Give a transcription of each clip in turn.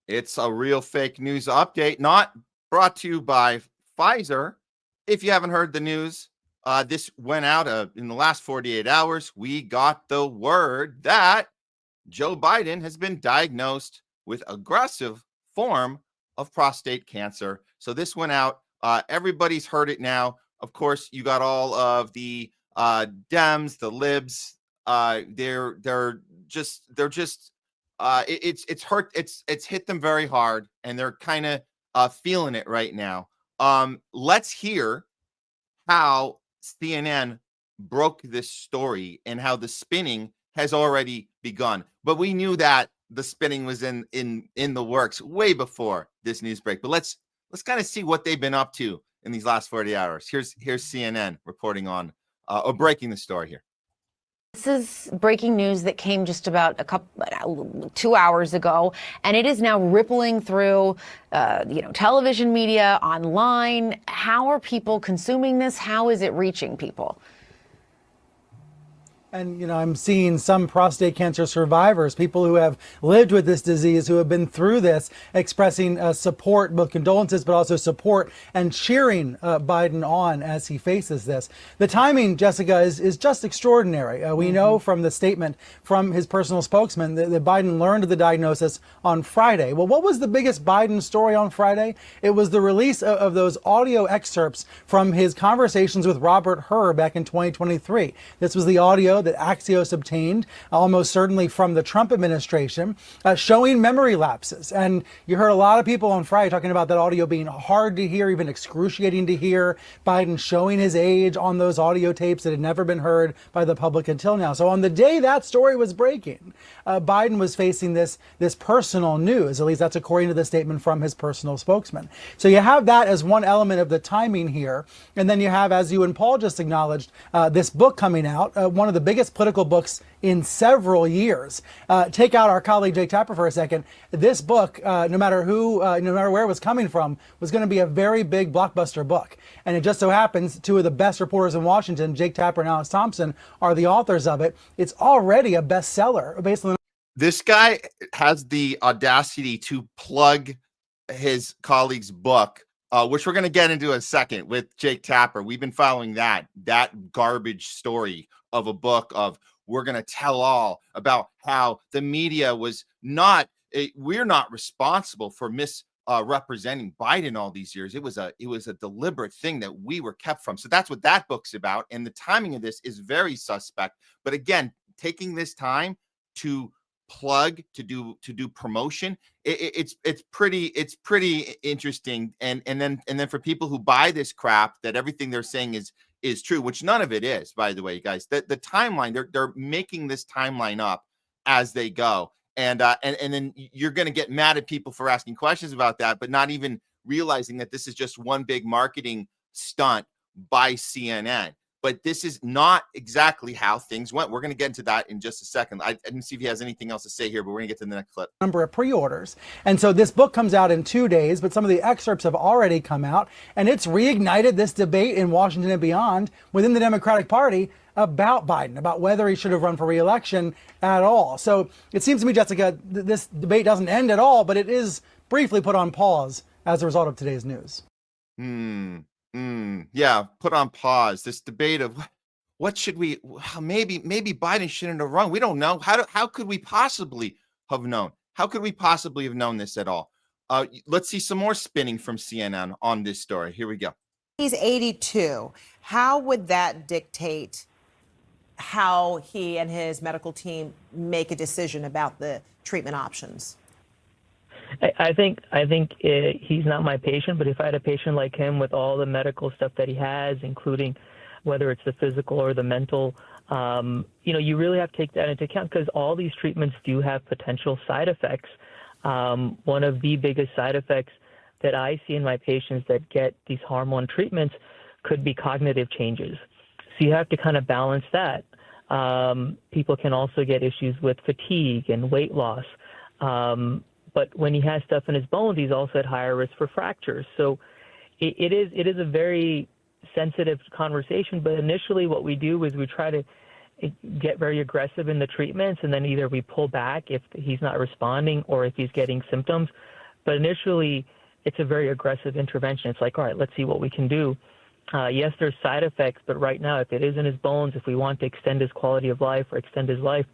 It's a real fake news update, not brought to you by Pfizer. If you haven't heard the news, this went out in the last 48 hours. We got the word that Joe Biden has been diagnosed with aggressive form of prostate cancer. So this went out. Everybody's heard it now. Of course, you got all of the Dems, the libs. They're just it's hurt. It's hit them very hard, and they're kind of feeling it right now. Let's hear how CNN broke this story and how the spinning has already begun. But we knew that the spinning was in the works way before this news break. But let's kind of see what they've been up to in these last 40 hours. Here's CNN reporting on or breaking the story here. This is breaking news that came just about 2 hours ago, and it is now rippling through, television media, online. How are people consuming this? How is it reaching people? And, I'm seeing some prostate cancer survivors, people who have lived with this disease, who have been through this, expressing support, both condolences, but also support and cheering Biden on as he faces this. The timing, Jessica, is just extraordinary. We know from the statement from his personal spokesman that Biden learned of the diagnosis on Friday. Well, what was the biggest Biden story on Friday? It was the release of those audio excerpts from his conversations with Robert Hur back in 2023. This was the audio that Axios obtained, almost certainly from the Trump administration, showing memory lapses. And you heard a lot of people on Friday talking about that audio being hard to hear, even excruciating to hear. Biden showing his age on those audio tapes that had never been heard by the public until now. So on the day that story was breaking, Biden was facing this personal news. At least that's according to the statement from his personal spokesman. So you have that as one element of the timing here. And then you have, as you and Paul just acknowledged, this book coming out, one of the biggest political books in several years. Take out our colleague Jake Tapper for a second. This book, no matter where it was coming from, was going to be a very big blockbuster book. And it just so happens two of the best reporters in Washington, Jake Tapper and Alex Thompson, are the authors of it. It's already a bestseller based on. This guy has the audacity to plug his colleague's book, which we're going to get into in a second with Jake Tapper. We've been following that garbage story of a book of we're going to tell all about how the media was we're not responsible for misrepresenting Biden all these years. It was a deliberate thing that we were kept from. So that's what that book's about. And the timing of this is very suspect. But again, taking this time to plug, to do promotion, it's pretty interesting. And then for people who buy this crap that everything they're saying is true, which none of it is, by the way, guys. The timeline, they're making this timeline up as they go. And then you're going to get mad at people for asking questions about that, but not even realizing that this is just one big marketing stunt by CNN. But this is not exactly how things went. We're going to get into that in just a second. I didn't see if he has anything else to say here, but we're going to get to the next clip. Number of pre-orders. And so this book comes out in 2 days, but some of the excerpts have already come out, and it's reignited this debate in Washington and beyond within the Democratic Party about Biden, about whether he should have run for re-election at all. So it seems to me, Jessica, this debate doesn't end at all, but it is briefly put on pause as a result of today's news. Yeah, put on pause. This debate of what should we, maybe Biden shouldn't have run. We don't know. How could we possibly have known? How could we possibly have known this at all? Let's see some more spinning from CNN on this story. Here we go. He's 82. How would that dictate how he and his medical team make a decision about the treatment options? I think he's not my patient, but if I had a patient like him with all the medical stuff that he has, including whether it's the physical or the mental, you really have to take that into account because all these treatments do have potential side effects. One of the biggest side effects that I see in my patients that get these hormone treatments could be cognitive changes. So you have to kind of balance that. People can also get issues with fatigue and weight loss. But when he has stuff in his bones, he's also at higher risk for fractures. So it is a very sensitive conversation. But initially what we do is we try to get very aggressive in the treatments, and then either we pull back if he's not responding or if he's getting symptoms. But initially, it's a very aggressive intervention. It's like, all right, let's see what we can do. Yes, there's side effects, but right now, if it is in his bones, if we want to extend his quality of life or extend his life,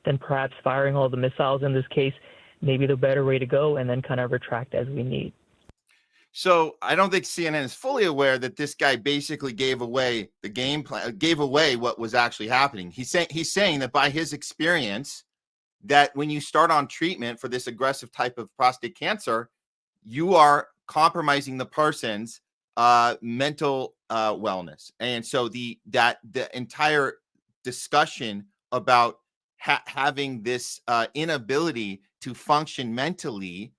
then perhaps firing all the missiles in this case may be the better way to go, and then kind of retract as we need. So I don't think CNN is fully aware that this guy basically gave away the game plan, gave away what was actually happening. He's saying that by his experience, that when you start on treatment for this aggressive type of prostate cancer, you are compromising the person's mental wellness. And so the entire discussion about having this inability to function mentally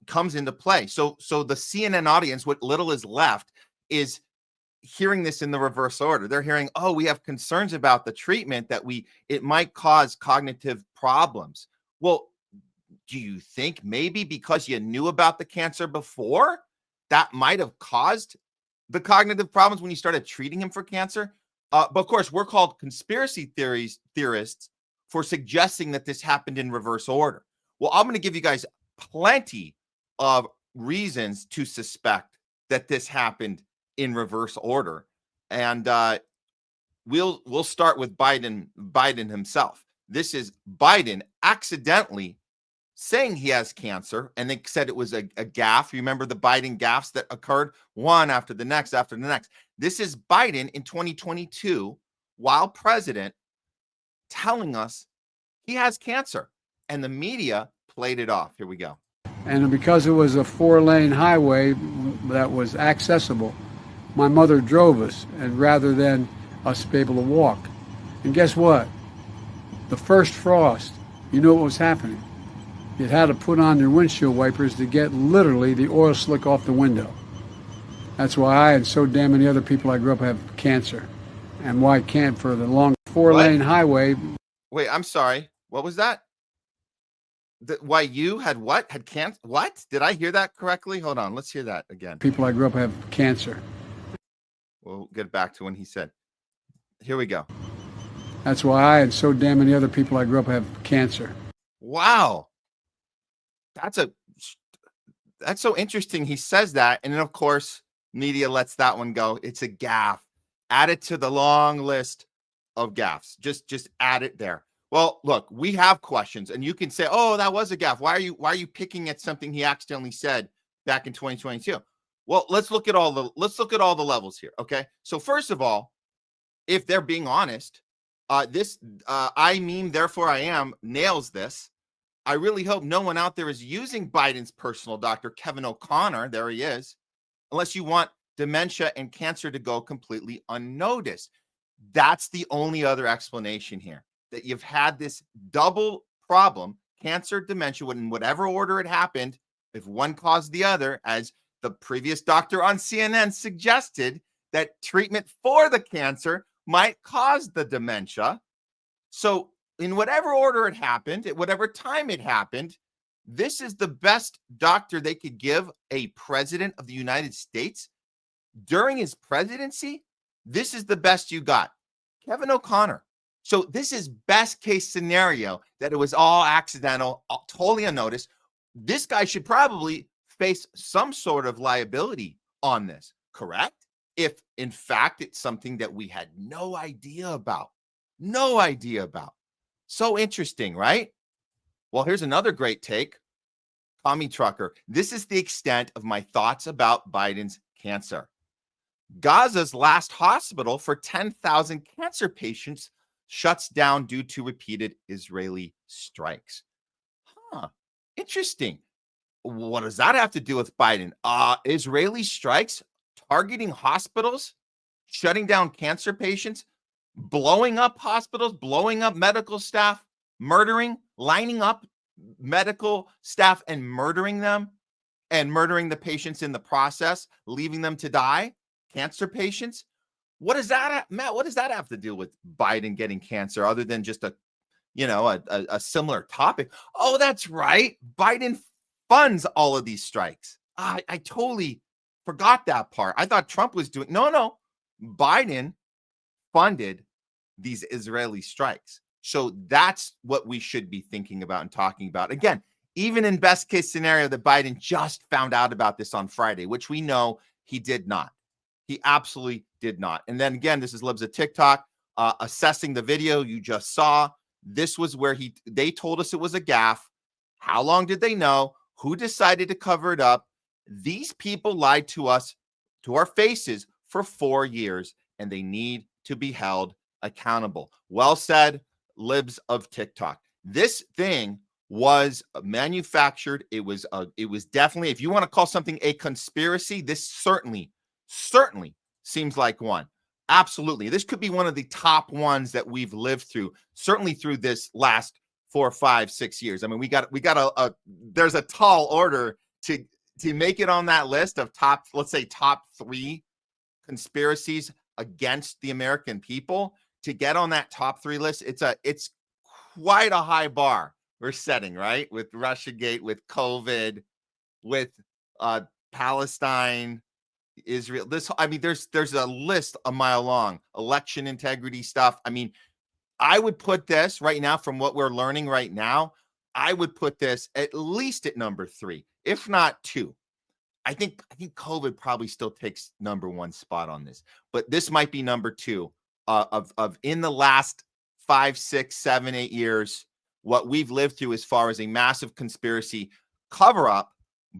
comes into play. So the CNN audience, what little is left, is hearing this in the reverse order. They're hearing, oh, we have concerns about the treatment that it might cause cognitive problems. Well, do you think maybe because you knew about the cancer before, that might have caused the cognitive problems when you started treating him for cancer? But of course, we're called conspiracy theorists for suggesting that this happened in reverse order. Well, I'm going to give you guys plenty of reasons to suspect that this happened in reverse order, and we'll start with Biden himself. This is Biden accidentally saying he has cancer, and they said it was a gaffe. Remember the Biden gaffes that occurred one after the next after the next. This is Biden in 2022, while president, telling us he has cancer, and the media played it off. Here we go. And because it was a 4-lane highway that was accessible, my mother drove us, and rather than us be able to walk. And guess what? The first frost, you know what was happening? You had to put on your windshield wipers to get literally the oil slick off the window. That's why I and so damn many other people I grew up have cancer. And why can't for the long 4-lane highway. Wait, I'm sorry. What was that? Why you had what? Had cancer? What? Did I hear that correctly? Hold on. Let's hear that again. People I grew up have cancer. We'll get back to when he said. Here we go. That's why I and so damn many other people I grew up have cancer. Wow. That's so interesting. He says that. And then, of course, media lets that one go. It's a gaffe. Add it to the long list of gaffes. Just add it there. Well, look, we have questions, and you can say, "Oh, that was a gaffe. Why are you picking at something he accidentally said back in 2022?" Well, let's look at all the levels here. Okay, so first of all, if they're being honest, this I meme, therefore I am nails this. I really hope no one out there is using Biden's personal doctor, Kevin O'Connor. There he is. Unless you want dementia and cancer to go completely unnoticed. That's the only other explanation here. That you've had this double problem, cancer, dementia, in whatever order it happened, if one caused the other, as the previous doctor on CNN suggested, that treatment for the cancer might cause the dementia. So in whatever order it happened, at whatever time it happened, this is the best doctor they could give a president of the United States during his presidency. This is the best you got. Kevin O'Connor. So this is best case scenario that it was all accidental, totally unnoticed. This guy should probably face some sort of liability on this, correct? If in fact it's something that we had no idea about. So interesting, right? Well, here's another great take. Tommy Trucker. This is the extent of my thoughts about Biden's cancer. Gaza's last hospital for 10,000 cancer patients shuts down due to repeated Israeli strikes. Interesting. What does that have to do with Biden? Israeli strikes targeting hospitals, shutting down cancer patients, blowing up hospitals, blowing up medical staff, lining up medical staff and murdering them, and murdering the patients in the process, leaving them to die, cancer patients. What does that, Matt? What does that have to do with Biden getting cancer, other than just a similar topic? Oh, that's right. Biden funds all of these strikes. I totally forgot that part. I thought Trump was doing. No. Biden funded these Israeli strikes. So that's what we should be thinking about and talking about. Again, even in best case scenario that Biden just found out about this on Friday, which we know he did not. He absolutely did not. And then again, this is Libs of TikTok assessing the video you just saw. This was where they told us it was a gaffe. How long did they know? Who decided to cover it up? These people lied to us, to our faces, for 4 years, and they need to be held accountable. Well said, Libs of TikTok. This thing was manufactured. It was definitely, if you want to call something a conspiracy, this certainly seems like one. Absolutely. This could be one of the top ones that we've lived through, certainly through this last 4, 5, 6 years. I mean, we got there's a tall order to make it on that list of top, let's say top 3 conspiracies against the American people. To get on that top 3 list, it's quite a high bar we're setting, right? With Russiagate, with COVID, with Palestine, Israel. There's a list a mile long. Election integrity stuff. I mean, I would put this right now, from what we're learning right now, I would put this at least at number 3, if not 2. I think COVID probably still takes number 1 spot on this, but this might be number 2 of in the last 5, 6, 7, 8 years, what we've lived through as far as a massive conspiracy cover up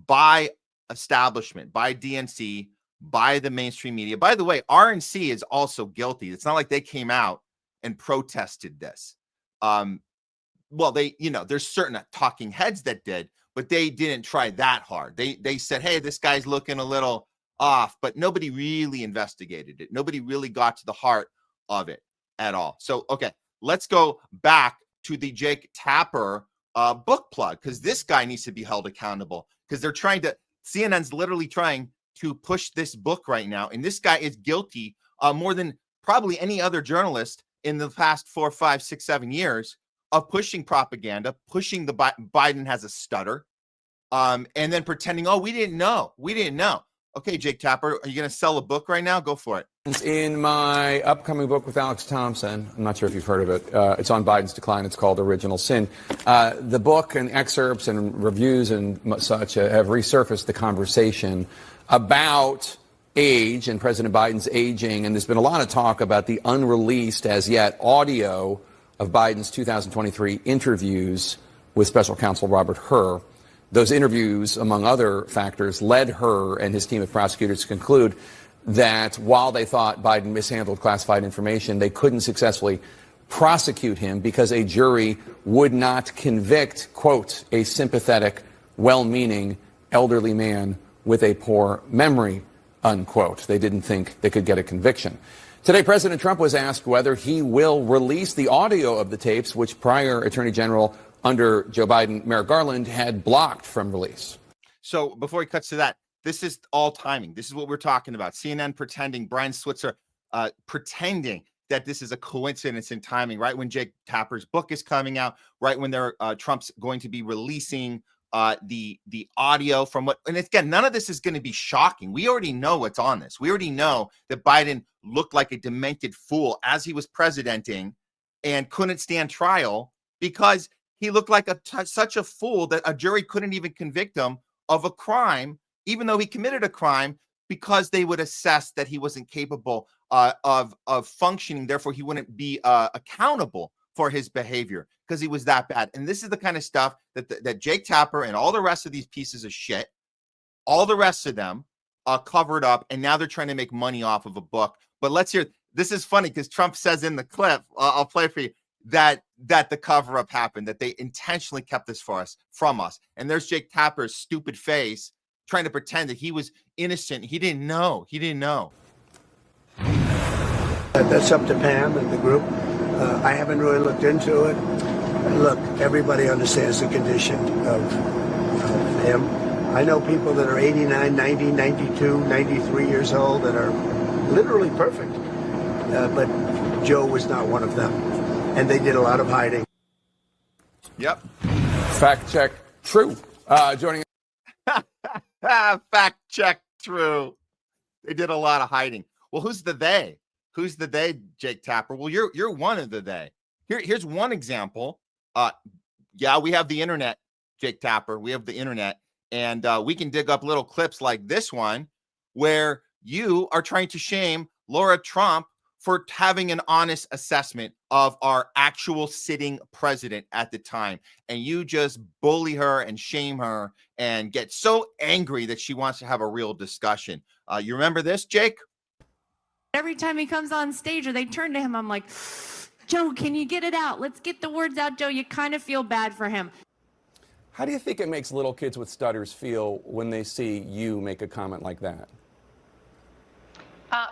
by establishment, by DNC, by the mainstream media. By the way, RNC is also guilty. It's not like they came out and protested this. Well, there's certain talking heads that did, but they didn't try that hard. They said, hey, this guy's looking a little off, but nobody really investigated it. Nobody really got to the heart of it at all. So, okay, let's go back to the Jake Tapper book plug, because this guy needs to be held accountable, because CNN's literally trying to push this book right now. And this guy is guilty more than probably any other journalist in the past 4, 5, 6, 7 years of pushing propaganda, pushing the Biden has a stutter, and then pretending, oh, we didn't know. Okay, Jake Tapper, are you going to sell a book right now? Go for it. In my upcoming book with Alex Thompson, I'm not sure if you've heard of it. It's on Biden's decline. It's called Original Sin. The book and excerpts and reviews and such have resurfaced the conversation about age and President Biden's aging. And there's been a lot of talk about the unreleased as yet audio of Biden's 2023 interviews with special counsel Robert Hur. Those interviews, among other factors, led Hur and his team of prosecutors to conclude that while they thought Biden mishandled classified information, they couldn't successfully prosecute him because a jury would not convict, quote, a sympathetic, well-meaning elderly man with a poor memory, unquote. They didn't think they could get a conviction. Today, President Trump was asked whether he will release the audio of the tapes, which prior Attorney General under Joe Biden, Merrick Garland, had blocked from release. So before he cuts to that, this is all timing. This is what we're talking about. CNN pretending, Brian Switzer pretending that this is a coincidence in timing, right when Jake Tapper's book is coming out, right when Trump's going to be releasing the audio from what, and again, none of this is going to be shocking. We already know what's on this. We already know that Biden looked like a demented fool as he was presidenting and couldn't stand trial because he looked like such a fool that a jury couldn't even convict him of a crime, even though he committed a crime, because they would assess that he wasn't capable of functioning. Therefore, he wouldn't be accountable for his behavior because he was that bad. And this is the kind of stuff that Jake Tapper and all the rest of these pieces of shit, all the rest of them covered up. And now they're trying to make money off of a book. But let's hear, this is funny because Trump says in the clip, I'll play for you, that the cover up happened, that they intentionally kept this from us. And there's Jake Tapper's stupid face trying to pretend that he was innocent. He didn't know. That's up to Pam and the group. I haven't really looked into it. Look, everybody understands the condition of him. I know people that are 89, 90, 92, 93 years old that are literally perfect. But Joe was not one of them. And they did a lot of hiding. Yep. Fact check true. Joining Fact check true. They did a lot of hiding. Well, who's the they? Who's the they, Jake Tapper? Well, you're one of the they. Here's one example. Yeah, we have the internet, Jake Tapper. We have the internet, and we can dig up little clips like this one where you are trying to shame Laura Trump for having an honest assessment of our actual sitting president at the time. And you just bully her and shame her and get so angry that she wants to have a real discussion. You remember this, Jake? Every time he comes on stage or they turn to him, I'm like, Joe, can you get it out? Let's get the words out, Joe. You kind of feel bad for him. How do you think it makes little kids with stutters feel when they see you make a comment like that?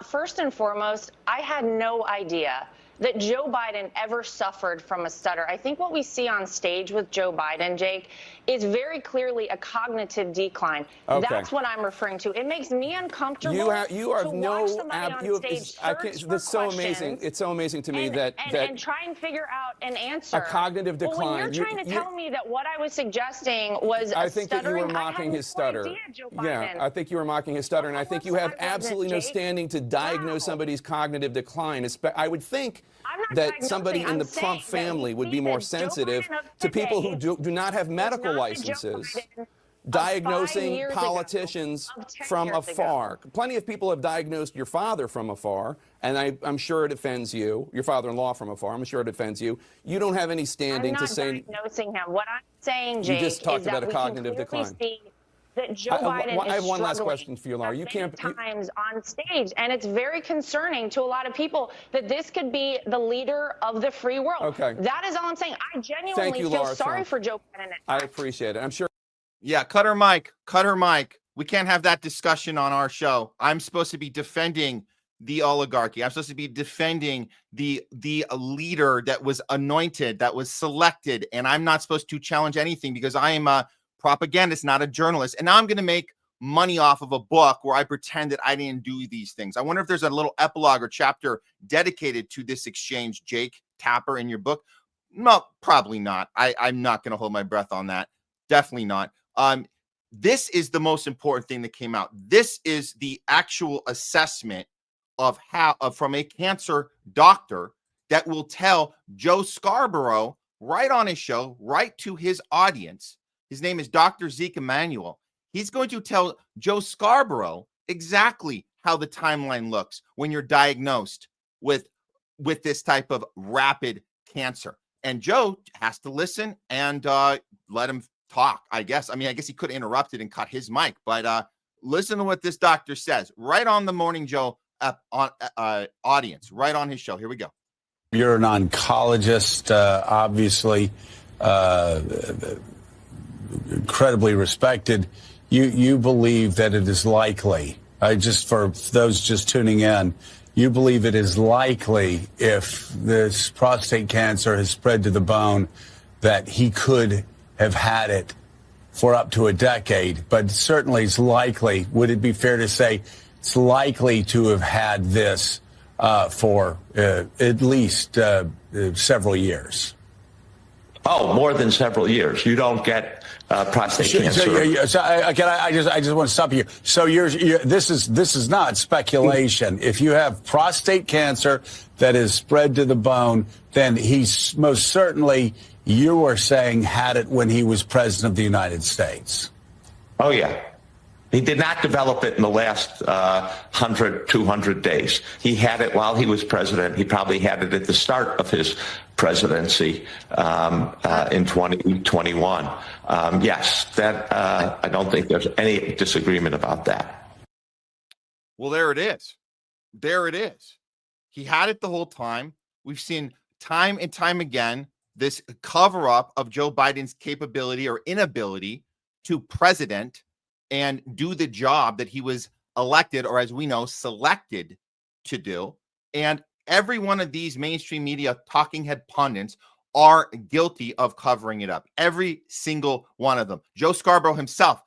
First and foremost, I had no idea that Joe Biden ever suffered from a stutter. I think what we see on stage with Joe Biden, Jake, is very clearly a cognitive decline. Okay. That's what I'm referring to. It makes me uncomfortable. You have to watch somebody on stage search for that's so amazing. questions It's so amazing to me and try and figure out an answer. A cognitive decline. Well, when you're trying to tell me that what I was suggesting was I think that you were stuttering, mocking his stutter. Yeah, I think you were mocking his stutter, and I think you have absolutely no standing to diagnose somebody's cognitive decline. I would think that somebody in the Trump family would be more sensitive to people who do not have medical licenses diagnosing politicians from afar. Plenty of people have diagnosed your father from afar, and I'm sure it offends you. Your father-in-law from afar. I'm sure it offends you. You don't have any standing to say. I'm not diagnosing him. What I'm saying, Jake, you just talked is about that a cognitive decline. That Joe Biden I have one last struggling question for you, Laura. You can't times on stage, and it's very concerning to a lot of people that this could be the leader of the free world. Okay. That is all I'm saying. I genuinely feel Laura sorry Trump. for Joe Biden. I appreciate it. I'm sure. Yeah, cut her mic. Cut her mic. We can't have that discussion on our show. I'm supposed to be defending the oligarchy. I'm supposed to be defending the leader that was anointed, that was selected, and I'm not supposed to challenge anything because I am a propagandist, not a journalist. And now I'm going to make money off of a book where I pretend that I didn't do these things. I wonder if there's a little epilogue or chapter dedicated to this exchange, Jake Tapper, in your book. No, probably not. I'm not going to hold my breath on that. Definitely not. This is the most important thing that came out. This is the actual assessment of how from a cancer doctor that will tell Joe Scarborough right on his show, right to his audience. His name is Dr. Zeke Emanuel. He's going to tell Joe Scarborough exactly how the timeline looks when you're diagnosed with this type of rapid cancer. And Joe has to listen and let him talk, I guess. I mean, I guess he could interrupt it and cut his mic, but listen to what this doctor says right on the Morning Joe audience, right on his show. Here we go. You're an oncologist, obviously. Incredibly respected. You believe that it is likely, just for those just tuning in, you believe it is likely if this prostate cancer has spread to the bone that he could have had it for up to a decade, but certainly it's likely. Would it be fair to say it's likely to have had this for at least several years? Oh, more than several years. You don't get prostate cancer. So I just want to stop you. So this is not speculation. If you have prostate cancer that is spread to the bone, then he's most certainly, you are saying, had it when he was president of the United States. Oh, yeah. He did not develop it in the last 100, 200 days. He had it while he was president. He probably had it at the start of his presidency in 2021. Yes, that I don't think there's any disagreement about that. Well, there it is. There it is. He had it the whole time. We've seen time and time again this cover up of Joe Biden's capability or inability to president and do the job that he was elected, or as we know, selected to do. And every one of these mainstream media talking head pundits are guilty of covering it up. Every single one of them. Joe Scarborough himself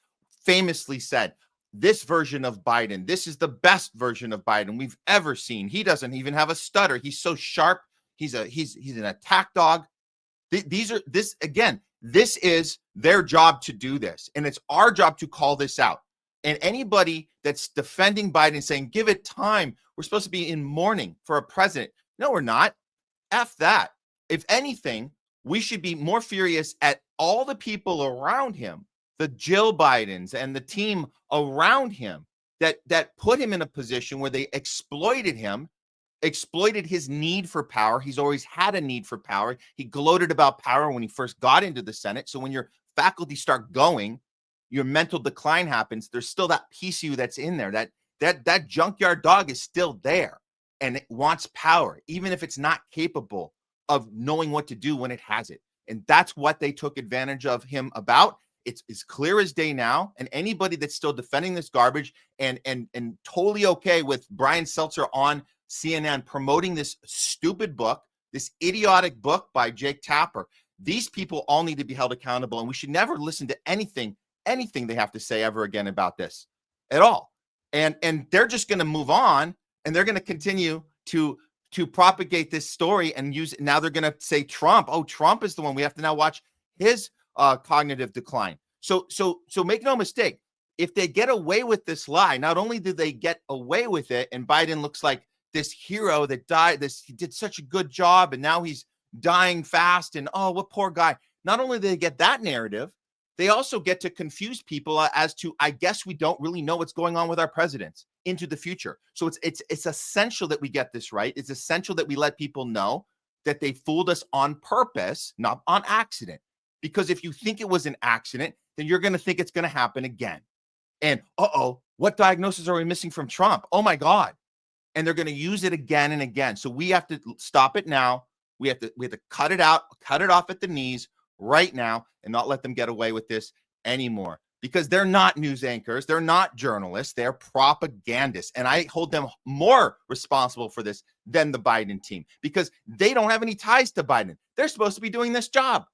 famously said, this version of Biden, this is the best version of Biden we've ever seen. He doesn't even have a stutter. He's so sharp. He's an attack dog. This is their job to do this. And it's our job to call this out. And anybody that's defending Biden saying, give it time, we're supposed to be in mourning for a president. No, we're not. F that. If anything, we should be more furious at all the people around him, the Jill Bidens and the team around him that put him in a position where they exploited him, exploited his need for power. He's always had a need for power. He gloated about power when he first got into the Senate. So when your faculty start going, your mental decline happens. There's still that piece of you that's in there. That junkyard dog is still there and it wants power, even if it's not capable of knowing what to do when it has it. And that's what they took advantage of him about. It's as clear as day now. And anybody that's still defending this garbage and totally okay with Brian Seltzer on CNN promoting this stupid book, this idiotic book by Jake Tapper, these people all need to be held accountable. And we should never listen to anything they have to say ever again about this at all. And they're just going to move on, and they're going to continue to propagate this story and use it. Now they're going to say Trump. Oh, Trump is the one. We have to now watch his cognitive decline. So make no mistake. If they get away with this lie, not only do they get away with it, and Biden looks like this hero that died, he did such a good job, and now he's dying fast, and oh, what poor guy. Not only do they get that narrative, they also get to confuse people as to, I guess we don't really know what's going on with our presidents into the future. So it's essential that we get this right. It's essential that we let people know that they fooled us on purpose, not on accident. Because if you think it was an accident, then you're going to think it's going to happen again. And what diagnosis are we missing from Trump? Oh my God. And they're going to use it again and again. So we have to stop it now. We have to cut it out, cut it off at the knees right now, and not let them get away with this anymore, because they're not news anchors. They're not journalists. They're propagandists. And I hold them more responsible for this than the Biden team, because they don't have any ties to Biden. They're supposed to be doing this job.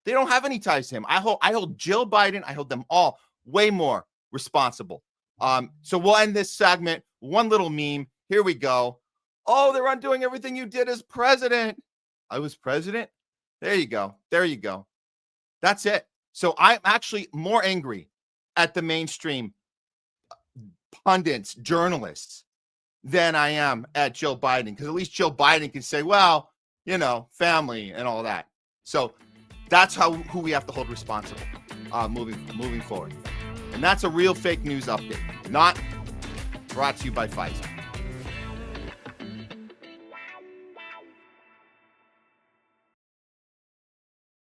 They don't have any ties to him. I hold Jill Biden. I hold them all way more responsible. So we'll end this segment. One little meme. Here we go. Oh, they're undoing everything you did as president. I was president. There you go. There you go. That's it. So I'm actually more angry at the mainstream pundits, journalists, than I am at Joe Biden, because at least Joe Biden can say, well, family and all that. So that's who we have to hold responsible moving forward. And that's a real fake news update, not brought to you by Pfizer.